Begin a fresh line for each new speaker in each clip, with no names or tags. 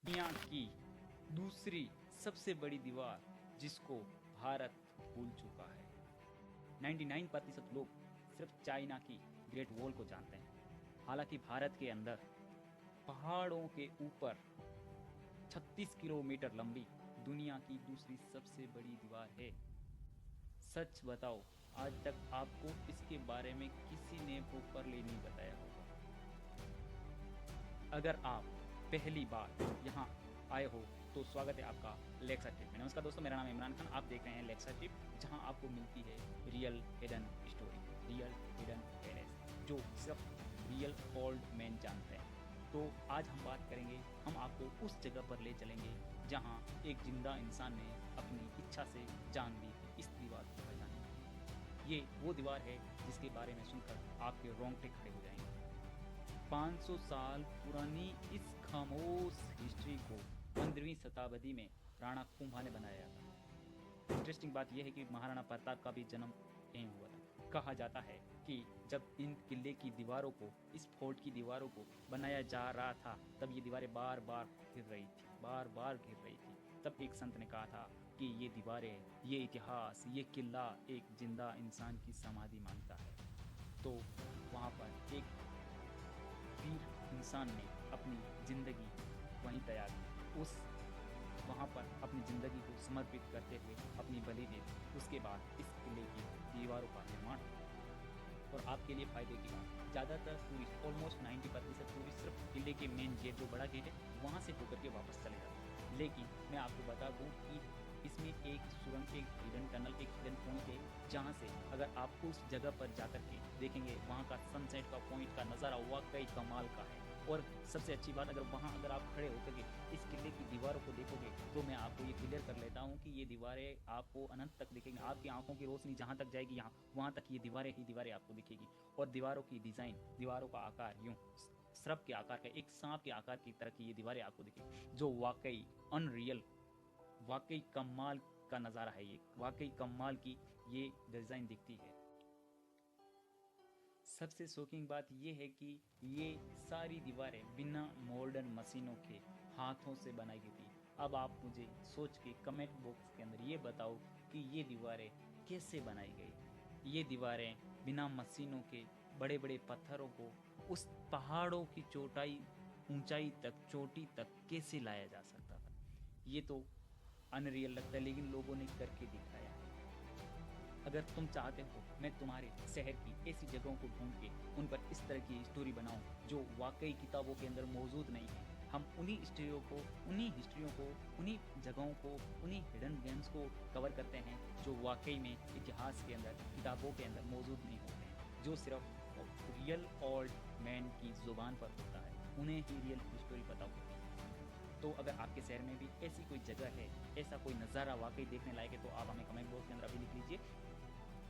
दुनिया की दूसरी सबसे बड़ी दीवार जिसको भारत भूल चुका है। 99% लोग सिर्फ चाइना की ग्रेट वॉल को जानते हैं। हालांकि भारत के अंदर पहाड़ों के ऊपर 36 किलोमीटर लंबी दुनिया की दूसरी सबसे बड़ी दीवार है। सच बताओ, आज तक आपको इसके बारे में किसी ने प्रॉपरली नहीं बताया होगा। अगर आप पहली बार यहाँ आए हो तो स्वागत है आपका लेक्सा ट्रिप में। नमस्कार दोस्तों, मेरा नाम है इमरान खान। आप देख रहे हैं लेक्सा ट्रिप, जहाँ आपको मिलती है real hidden story, real hidden palace, जो सिर्फ रियल ओल्ड मैन जानते हैं। तो आज हम बात करेंगे, हम आपको उस जगह पर ले चलेंगे जहाँ एक जिंदा इंसान ने अपनी इच्छा से जान दी इस दीवार को बचाने की। ये वो दीवार है जिसके बारे में सुनकर आपके रोंगटे खड़े हो जाएंगे। 500 साल पुरानी इस खामोश हिस्ट्री को 15वीं शताब्दी में राणा कुंभा ने बनाया था। इंटरेस्टिंग बात यह है कि महाराणा प्रताप का भी जन्म यहीं हुआ था। कहा जाता है कि जब इन किले की दीवारों को, इस फोर्ट की दीवारों को बनाया जा रहा था, तब ये दीवारें बार बार गिर रही थी, बार बार गिर रही थी। तब एक संत ने कहा था कि ये दीवारें, ये इतिहास, ये किला एक जिंदा इंसान की समाधि मांगता है। तो वहाँ पर एक वीर इंसान ने अपनी ज़िंदगी वहीं त्याग दी। उस वहाँ पर अपनी ज़िंदगी को समर्पित करते हुए अपनी बलि दे दी। उसके बाद इस किले की दीवारों का निर्माण हुआ। और आपके लिए फ़ायदे की बात, ज़्यादातर टूरिस्ट, ऑलमोस्ट 90% टूरिस्ट सिर्फ किले के मेन गेट, जो बड़ा गेट है, वहाँ से होकर के वापस चले जाते हैं। लेकिन मैं आपको बता दूँ कि इसमें एक सुरंग, एक हिडन टनल, एक हिडन पॉइंट है, जहाँ से अगर आप उस जगह पर जाकर के देखेंगे, वहाँ का सनसेट का पॉइंट का नज़ारा वाकई कमाल का है। और सबसे अच्छी बात, अगर आप खड़े होकर के इस किले की दीवारों को देखोगे, तो मैं आपको ये क्लियर कर लेता हूँ कि ये दीवारें आपको अनंत तक दिखेंगी। आपकी आंखों की रोशनी जहाँ तक जाएगी, यहाँ वहाँ तक ये दीवारें ही दीवारें आपको दिखेगी। और दीवारों की डिज़ाइन, दीवारों का आकार यूँ सर्प के आकार का, एक सांप के आकार की तरह की ये दीवारें आपको दिखेगी, जो वाकई अनरियल, वाकई कमाल का नज़ारा है। ये वाकई कमाल की ये डिज़ाइन दिखती है। सबसे शॉकिंग बात ये है कि ये सारी दीवारें बिना मॉडर्न मशीनों के हाथों से बनाई गई थी। अब आप मुझे सोच के कमेंट बॉक्स के अंदर ये बताओ कि ये दीवारें कैसे बनाई गई। ये दीवारें बिना मशीनों के बड़े बड़े पत्थरों को उस पहाड़ों की ऊंचाई तक, चोटी तक कैसे लाया जा सकता था। ये तो अनरियल लगता है, लेकिन लोगों ने करके दिखाया है। अगर तुम चाहते हो मैं तुम्हारे शहर की ऐसी जगहों को ढूंढ के उन पर इस तरह की स्टोरी बनाऊं जो वाकई किताबों के अंदर मौजूद नहीं है, हम उन्हीं हिस्ट्रियों को, उन्हीं जगहों को, उन्हीं हिडन गेम्स को कवर करते हैं जो वाकई में इतिहास के अंदर, किताबों के अंदर मौजूद नहीं होते हैं, जो सिर्फ रियल ओल्ड मैन की ज़ुबान पर होता है, उन्हें ही रियल स्टोरी पता होती है। तो अगर आपके शहर में भी ऐसी कोई जगह है, ऐसा कोई नज़ारा वाकई देखने लायक है, तो आप हमें कमेंट बॉक्स के अंदर अभी लिख लीजिए।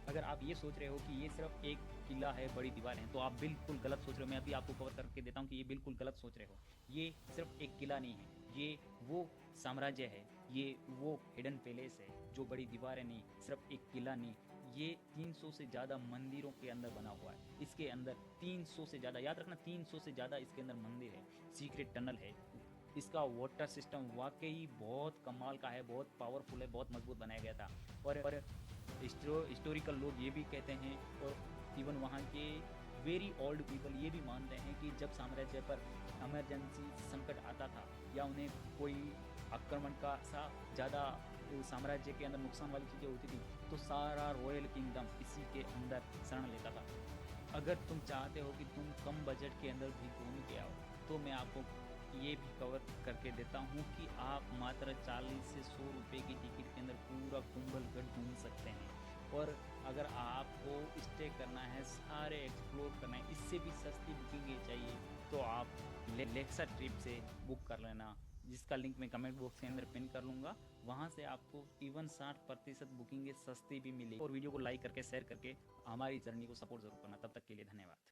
अगर आप ये सोच रहे हो कि ये सिर्फ एक किला है, बड़ी दीवार है, तो आप बिल्कुल गलत सोच रहे हो। मैं अभी आपको कवर करके देता हूँ कि ये बिल्कुल गलत सोच रहे हो। ये सिर्फ एक किला नहीं है, ये वो साम्राज्य है, ये वो हिडन पैलेस है जो बड़ी दीवारें नहीं, सिर्फ एक किला नहीं, ये 300 से ज़्यादा मंदिरों के अंदर बना हुआ है। इसके अंदर 300 से ज़्यादा, याद रखना, 300 से ज़्यादा इसके अंदर मंदिर है, सीक्रेट टनल है। इसका वाटर सिस्टम वाकई बहुत कमाल का है, बहुत पावरफुल है, बहुत मजबूत बनाया गया था। और हिस्टोरिकल लोग ये भी कहते हैं, और इवन वहाँ के वेरी ओल्ड पीपल ये भी मानते हैं कि जब साम्राज्य पर इमरजेंसी संकट आता था या उन्हें कोई आक्रमण का सा ज़्यादा साम्राज्य के अंदर नुकसान वाली चीज़ें होती थी, तो सारा रॉयल किंगडम इसी के अंदर शरण लेता था। अगर तुम चाहते हो कि तुम कम बजट के अंदर भी घूम के आओ, तो मैं आपको ये भी कवर करके देता हूँ कि आप मात्र 40 से 100 रुपये की टिकट के अंदर पूरा कुंभलगढ़ घूम सकते हैं। और अगर आपको स्टे करना है, सारे एक्सप्लोर करना है, इससे भी सस्ती बुकिंग चाहिए, तो आप लेक्सा ट्रिप से बुक कर लेना, जिसका लिंक मैं कमेंट बॉक्स के अंदर पिन कर लूँगा। वहाँ से आपको इवन 60% बुकिंग सस्ती भी मिलेगी। और वीडियो को लाइक करके, शेयर करके हमारी जर्नी को सपोर्ट जरूर करना। तब तक के लिए धन्यवाद।